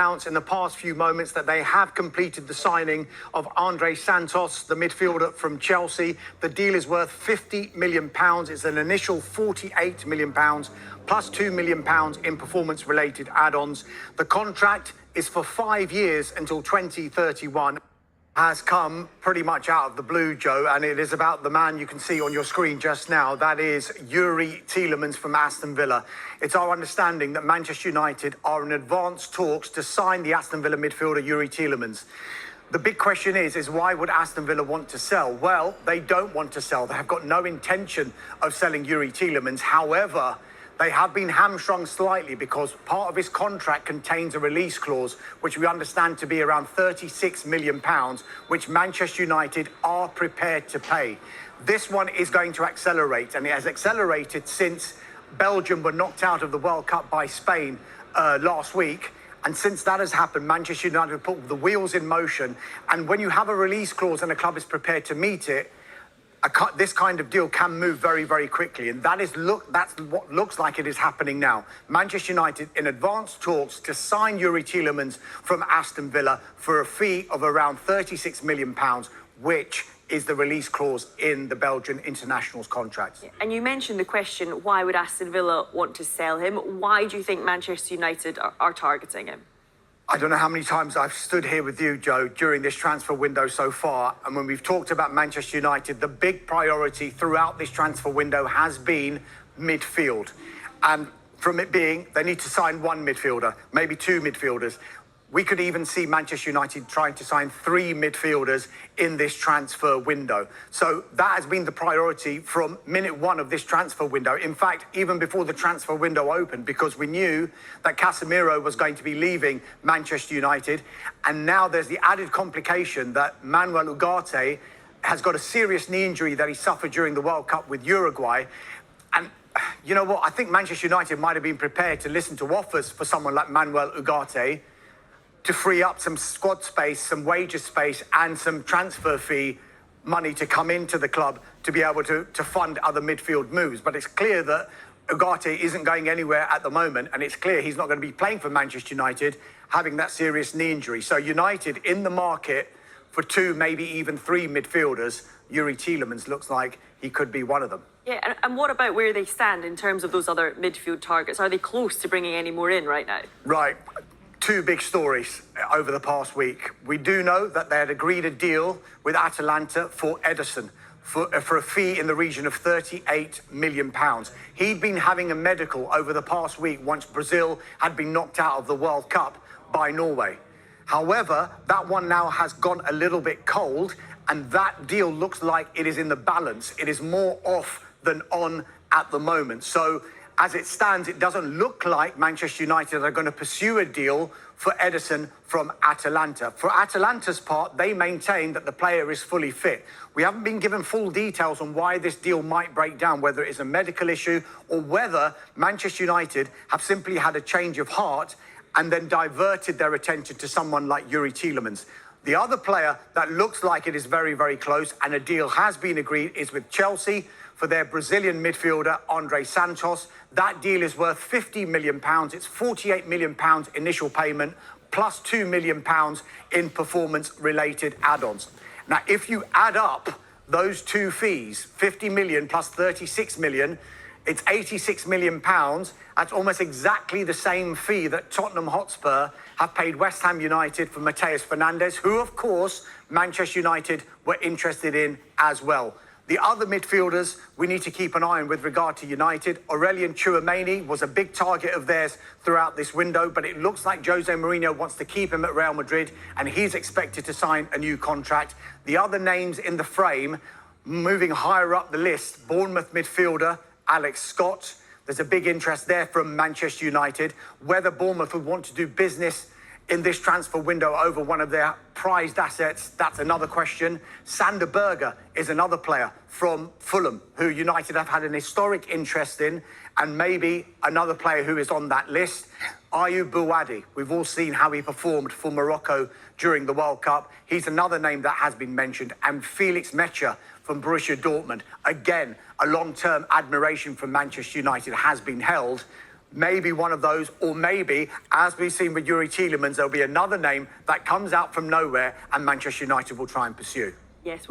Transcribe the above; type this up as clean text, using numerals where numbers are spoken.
announced in the past few moments that they have completed the signing of Santos, the midfielder from Chelsea. The deal is worth £50 million. It's an initial £48 million plus £2 million in performance-related add-ons. The contract is for 5 years until 2031. Has come pretty much out of the blue, Joe, and it is about the man you can see on your screen just now. That is Youri Tielemans from Aston Villa. It's our understanding that Manchester United are in advanced talks to sign the Aston Villa midfielder Youri Tielemans. The big question is why would Aston Villa want to sell? Well, they don't want to sell. They have got no intention of selling Youri Tielemans. However, they have been hamstrung slightly because part of his contract contains a release clause, which we understand to be around £36 million, which Manchester United are prepared to pay. This one is going to accelerate, and it has accelerated since Belgium were knocked out of the World Cup by Spain last week. And since that has happened, Manchester United have put the wheels in motion. And when you have a release clause and a club is prepared to meet it, this kind of deal can move very, very quickly. And that's what looks like it is happening now. Manchester United in advanced talks to sign Youri Tielemans from Aston Villa for a fee of around £36 million, which is the release clause in the Belgian international's contract. And you mentioned the question, why would Aston Villa want to sell him? Why do you think Manchester United are targeting him? I don't know how many times I've stood here with you, Joe, during this transfer window so far. And when we've talked about Manchester United, the big priority throughout this transfer window has been midfield. And from it being, they need to sign one midfielder, maybe two midfielders. We could even see Manchester United trying to sign 3 midfielders in this transfer window. So that has been the priority from minute one of this transfer window. In fact, even before the transfer window opened, because we knew that Casemiro was going to be leaving Manchester United. And now there's the added complication that Manuel Ugarte has got a serious knee injury that he suffered during the World Cup with Uruguay. And you know what? I think Manchester United might have been prepared to listen to offers for someone like Manuel Ugarte to free up some squad space, some wages space, and some transfer fee money to come into the club to be able to fund other midfield moves. But it's clear that Ugarte isn't going anywhere at the moment, and it's clear he's not going to be playing for Manchester United, having that serious knee injury. So United in the market for 2, maybe even 3 midfielders. Youri Tielemans looks like he could be one of them. Yeah, and what about where they stand in terms of those other midfield targets? Are they close to bringing any more in right now? Right. 2 big stories over the past week. We do know that they had agreed a deal with Atalanta for Ederson for a fee in the region of £38 million. He'd been having a medical over the past week once Brazil had been knocked out of the World Cup by Norway. However, that one now has gone a little bit cold, and that deal looks like it is in the balance. It is more off than on at the moment. So as it stands, it doesn't look like Manchester United are going to pursue a deal for Ederson from Atalanta. For Atalanta's part, they maintain that the player is fully fit. We haven't been given full details on why this deal might break down, whether it is a medical issue or whether Manchester United have simply had a change of heart and then diverted their attention to someone like Youri Tielemans. The other player that looks like it is very, very close and a deal has been agreed is with Chelsea for their Brazilian midfielder, Santos. That deal is worth £50 million. It's £48 million initial payment plus £2 million in performance-related add-ons. Now, if you add up those 2 fees, 50 million plus 36 million, it's £86 million. That's almost exactly the same fee that Tottenham Hotspur have paid West Ham United for Matheus Fernandes, who, of course, Manchester United were interested in as well. The other midfielders we need to keep an eye on with regard to United. Aurelien Tchouameni was a big target of theirs throughout this window, but it looks like Jose Mourinho wants to keep him at Real Madrid, and he's expected to sign a new contract. The other names in the frame, moving higher up the list, Bournemouth midfielder Alex Scott. There's a big interest there from Manchester United. Whether Bournemouth would want to do business in this transfer window over one of their prized assets, that's another question. Sander Berge is another player from Fulham who United have had an historic interest in, and maybe another player who is on that list. Ayoub Bouadi, we've all seen how he performed for Morocco during the World Cup. He's another name that has been mentioned. And Felix Mecha from Borussia Dortmund. Again, a long-term admiration for Manchester United has been held. maybe one of those, or maybe, as we've seen with Youri Tielemans, there'll be another name that comes out from nowhere and Manchester United will try and pursue. Yes.